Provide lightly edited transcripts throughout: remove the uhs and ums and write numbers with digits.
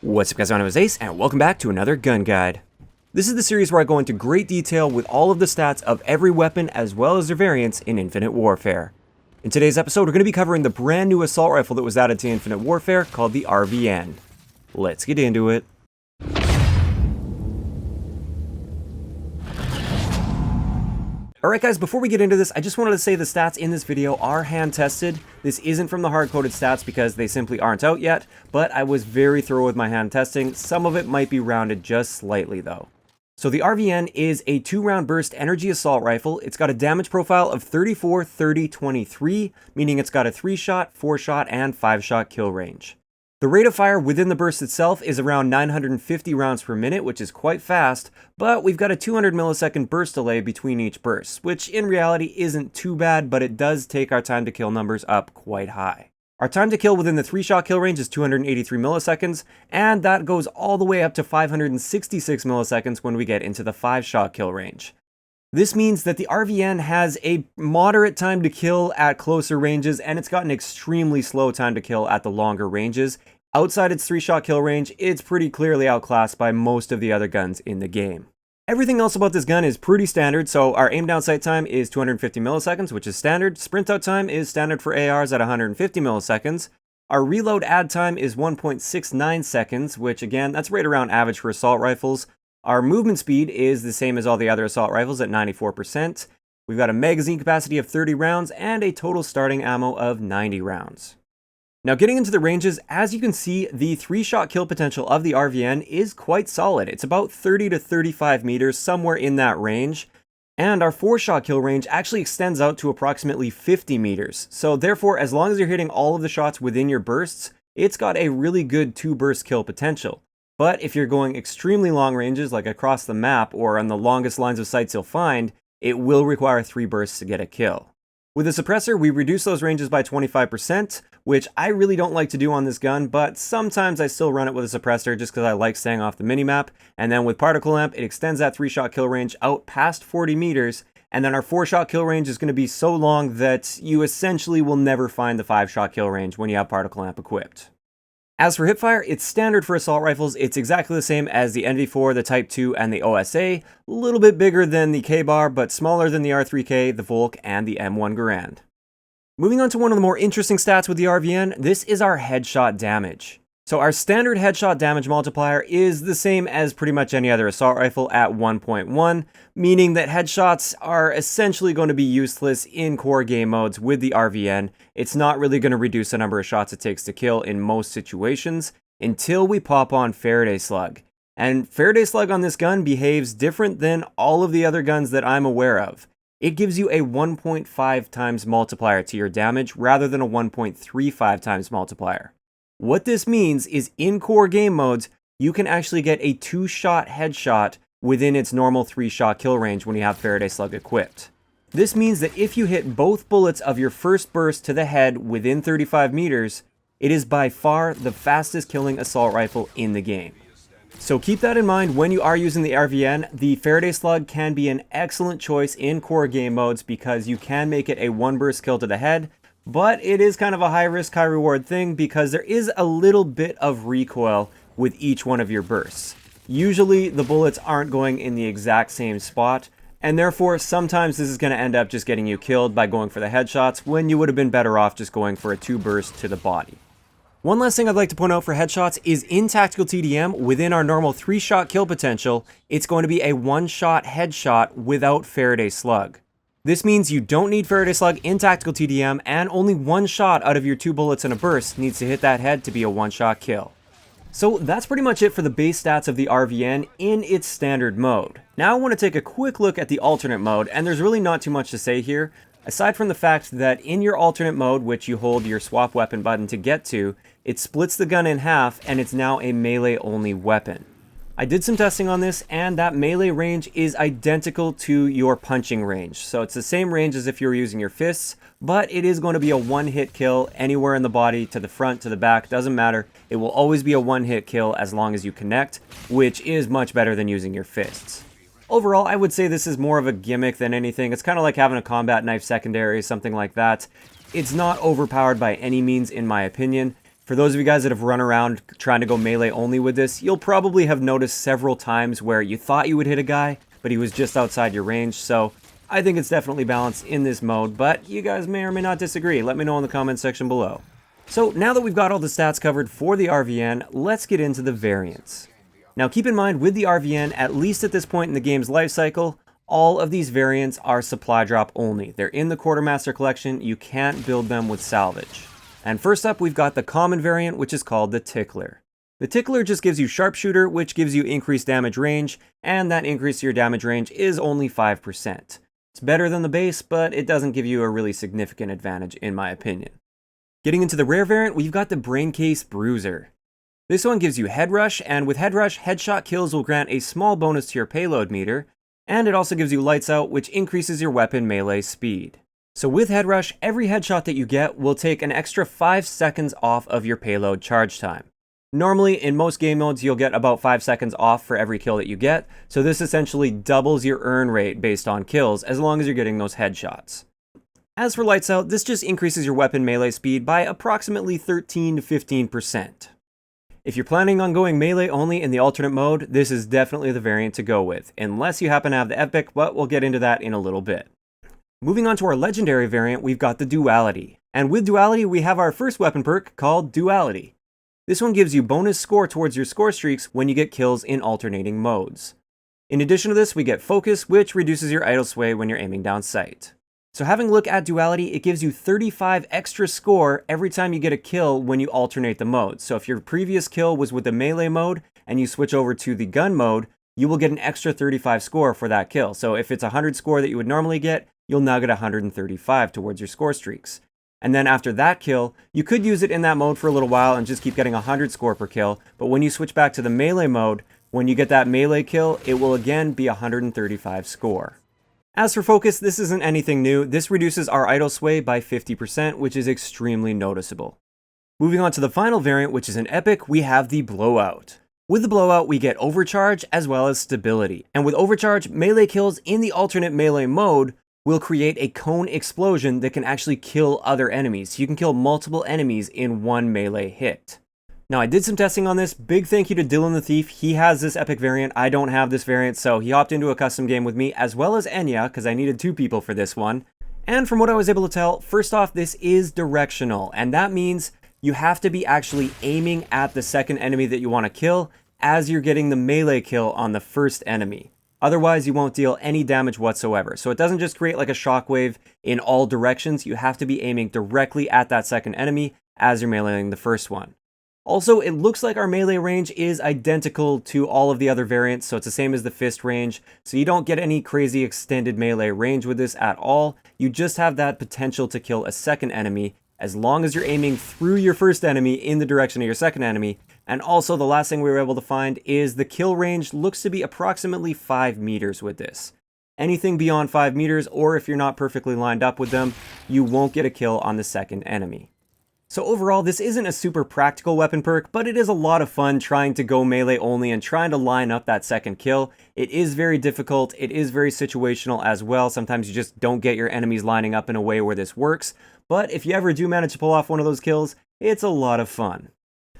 What's up guys, my name is Ace, and welcome back to another gun guide. This is the series where I go into great detail with all of the stats of every weapon as well as their variants in Infinite Warfare. In today's episode, we're going to be covering the brand new assault rifle that was added to Infinite Warfare called the RVN. Let's get into it. Alright guys, before we get into this, I just wanted to say the stats in this video are hand tested. This isn't from the hard-coded stats because they simply aren't out yet, but I was very thorough with my hand testing. Some of it might be rounded just slightly though. So the RVN is a 2-round burst energy assault rifle. It's got a damage profile of 34, 30, 23, meaning it's got a 3-shot, 4-shot, and 5-shot kill range. The rate of fire within the burst itself is around 950 rounds per minute, which is quite fast, but we've got a 200 millisecond burst delay between each burst, which in reality isn't too bad, but it does take our time to kill numbers up quite high. Our time to kill within the 3-shot kill range is 283 milliseconds, and that goes all the way up to 566 milliseconds when we get into the 5-shot kill range. This means that the RVN has a moderate time to kill at closer ranges, and it's got an extremely slow time to kill at the longer ranges. Outside its 3-shot kill range, it's pretty clearly outclassed by most of the other guns in the game. Everything else about this gun is pretty standard, so our aim down sight time is 250 milliseconds, which is standard. Sprint out time is standard for ARs at 150 milliseconds. Our reload add time is 1.69 seconds, which again, that's right around average for assault rifles. Our movement speed is the same as all the other assault rifles at 94%. We've got a magazine capacity of 30 rounds and a total starting ammo of 90 rounds. Now getting into the ranges, as you can see, the 3-shot kill potential of the RVN is quite solid. It's about 30 to 35 meters, somewhere in that range. And our 4-shot kill range actually extends out to approximately 50 meters. So therefore, as long as you're hitting all of the shots within your bursts, it's got a really good 2-burst kill potential. But if you're going extremely long ranges, like across the map or on the longest lines of sights you'll find, it will require 3 bursts to get a kill. With the suppressor, we reduce those ranges by 25%, which I really don't like to do on this gun, but sometimes I still run it with a suppressor just because I like staying off the minimap. And then with particle lamp, it extends that 3-shot kill range out past 40 meters, and then our 4-shot kill range is going to be so long that you essentially will never find the 5-shot kill range when you have particle lamp equipped. As for hipfire, it's standard for assault rifles. It's exactly the same as the NV4, the Type 2, and the OSA. A little bit bigger than the K-Bar, but smaller than the R3K, the Volk, and the M1 Garand. Moving on to one of the more interesting stats with the RVN, this is our headshot damage. So our standard headshot damage multiplier is the same as pretty much any other assault rifle at 1.1, meaning that headshots are essentially going to be useless in core game modes with the RVN. It's not really going to reduce the number of shots it takes to kill in most situations until we pop on Faraday Slug. And Faraday Slug on this gun behaves different than all of the other guns that I'm aware of. It gives you a 1.5 times multiplier to your damage rather than a 1.35 times multiplier. What this means is in core game modes, you can actually get a 2-shot headshot within its normal 3-shot kill range when you have Faraday Slug equipped. This means that if you hit both bullets of your first burst to the head within 35 meters, it is by far the fastest killing assault rifle in the game. So keep that in mind when you are using the RVN. The Faraday Slug can be an excellent choice in core game modes because you can make it a 1-burst kill to the head, but it is kind of a high-risk, high-reward thing because there is a little bit of recoil with each one of your bursts. Usually, the bullets aren't going in the exact same spot, and therefore, sometimes this is going to end up just getting you killed by going for the headshots when you would have been better off just going for a 2-burst to the body. One last thing I'd like to point out for headshots is in tactical TDM, within our normal 3-shot kill potential, it's going to be a 1-shot headshot without Faraday Slug. This means you don't need Faraday Slug in tactical TDM, and only 1 shot out of your 2 bullets in a burst needs to hit that head to be a 1-shot kill. So that's pretty much it for the base stats of the RVN in its standard mode. Now I want to take a quick look at the alternate mode, and there's really not too much to say here, aside from the fact that in your alternate mode, which you hold your swap weapon button to get to, it splits the gun in half and it's now a melee only weapon. I did some testing on this, and that melee range is identical to your punching range. So it's the same range as if you were using your fists, but it is going to be a 1-hit kill anywhere in the body, to the front, to the back, doesn't matter. It will always be a 1-hit kill as long as you connect, which is much better than using your fists. Overall, I would say this is more of a gimmick than anything. It's kind of like having a combat knife secondary, something like that. It's not overpowered by any means in my opinion. For those of you guys that have run around trying to go melee only with this, you'll probably have noticed several times where you thought you would hit a guy, but he was just outside your range, so I think it's definitely balanced in this mode, but you guys may or may not disagree. Let me know in the comments section below. So now that we've got all the stats covered for the RVN, let's get into the variants. Now keep in mind, with the RVN, at least at this point in the game's life cycle, all of these variants are supply drop only. They're in the Quartermaster collection, you can't build them with salvage. And first up, we've got the common variant, which is called the Tickler. The Tickler just gives you Sharpshooter, which gives you increased damage range, and that increase to your damage range is only 5%. It's better than the base, but it doesn't give you a really significant advantage in my opinion. Getting into the rare variant, we've got the Braincase Bruiser. This one gives you Head Rush, and with Head Rush, headshot kills will grant a small bonus to your payload meter, and it also gives you Lights Out, which increases your weapon melee speed. So with Head Rush, every headshot that you get will take an extra 5 seconds off of your payload charge time. Normally, in most game modes, you'll get about 5 seconds off for every kill that you get, so this essentially doubles your earn rate based on kills, as long as you're getting those headshots. As for Lights Out, this just increases your weapon melee speed by approximately 13 to 15%. If you're planning on going melee only in the alternate mode, this is definitely the variant to go with, unless you happen to have the epic, but we'll get into that in a little bit. Moving on to our legendary variant, we've got the Duality. And with Duality, we have our first weapon perk called Duality. This one gives you bonus score towards your score streaks when you get kills in alternating modes. In addition to this, we get Focus, which reduces your idle sway when you're aiming down sight. So having a look at Duality, it gives you 35 extra score every time you get a kill when you alternate the modes. So if your previous kill was with the melee mode and you switch over to the gun mode, you will get an extra 35 score for that kill. So if it's 100 score that you would normally get, you'll now get 135 towards your score streaks. And then after that kill, you could use it in that mode for a little while and just keep getting 100 score per kill, but when you switch back to the melee mode, when you get that melee kill, it will again be 135 score. As for Focus, this isn't anything new. This reduces our idle sway by 50%, which is extremely noticeable. Moving on to the final variant, which is an epic, we have the Blowout. With the Blowout, we get Overcharge as well as Stability. And with Overcharge, melee kills in the alternate melee mode will create a cone explosion that can actually kill other enemies. You can kill multiple enemies in one melee hit. Now, I did some testing on this. Big thank you to Dylan the Thief. He has this epic variant. I don't have this variant, so he hopped into a custom game with me, as well as Enya, because I needed 2 people for this one. And from what I was able to tell, first off, this is directional, and that means you have to be actually aiming at the second enemy that you want to kill as you're getting the melee kill on the first enemy. Otherwise, you won't deal any damage whatsoever. So it doesn't just create like a shockwave in all directions. You have to be aiming directly at that second enemy as you're meleeing the first one. Also, it looks like our melee range is identical to all of the other variants, so it's the same as the fist range. So you don't get any crazy extended melee range with this at all. You just have that potential to kill a second enemy as long as you're aiming through your first enemy in the direction of your second enemy. And also, the last thing we were able to find is the kill range looks to be approximately 5 meters with this. Anything beyond 5 meters, or if you're not perfectly lined up with them, you won't get a kill on the second enemy. So overall, this isn't a super practical weapon perk, but it is a lot of fun trying to go melee only and trying to line up that second kill. It is very difficult, it is very situational as well. Sometimes you just don't get your enemies lining up in a way where this works, but if you ever do manage to pull off one of those kills, it's a lot of fun.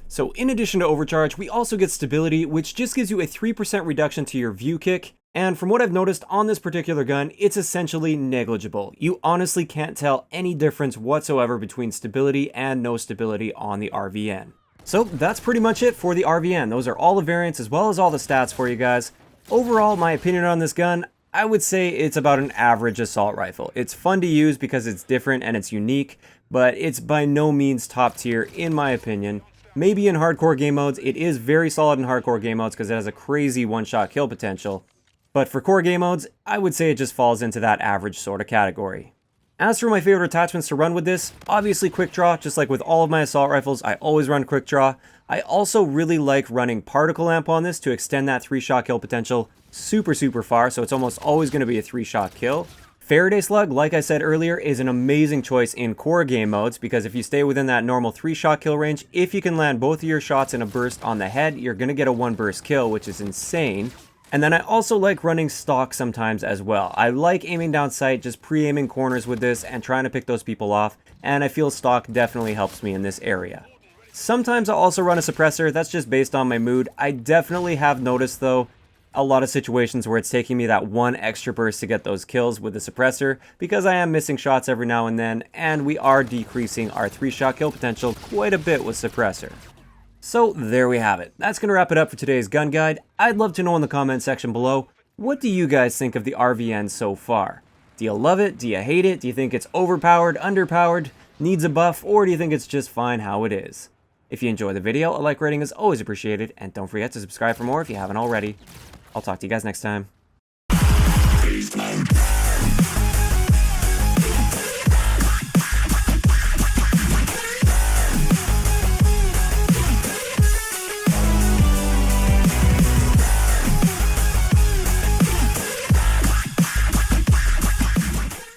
So in addition to Overcharge, we also get Stability, which just gives you a 3% reduction to your view kick. And from what I've noticed on this particular gun, it's essentially negligible. You honestly can't tell any difference whatsoever between stability and no stability on the RVN. So that's pretty much it for the RVN. Those are all the variants as well as all the stats for you guys. Overall, my opinion on this gun, I would say it's about an average assault rifle. It's fun to use because it's different and it's unique, but it's by no means top tier in my opinion. Maybe in hardcore game modes, it is very solid in hardcore game modes because it has a crazy one-shot kill potential. But for core game modes, I would say it just falls into that average sort of category. As for my favorite attachments to run with this, obviously quick draw, just like with all of my assault rifles, I always run quick draw. I also really like running particle lamp on this to extend that 3-shot kill potential super far, so it's almost always going to be a 3-shot kill. Faraday Slug, like I said earlier, is an amazing choice in core game modes because if you stay within that normal 3-shot kill range, if you can land both of your shots in a burst on the head, you're going to get a 1-burst kill, which is insane. And then I also like running stock sometimes as well. I like aiming down sight, just pre-aiming corners with this and trying to pick those people off, and I feel stock definitely helps me in this area. Sometimes I'll also run a suppressor, that's just based on my mood. I definitely have noticed though, a lot of situations where it's taking me that one extra burst to get those kills with the suppressor because I am missing shots every now and then, and we are decreasing our 3-shot kill potential quite a bit with suppressor. So there we have it. That's going to wrap it up for today's gun guide. I'd love to know in the comment section below, what do you guys think of the RVN so far? Do you love it? Do you hate it? Do you think it's overpowered, underpowered, needs a buff, or do you think it's just fine how it is? If you enjoyed the video, a like rating is always appreciated, and don't forget to subscribe for more if you haven't already. I'll talk to you guys next time.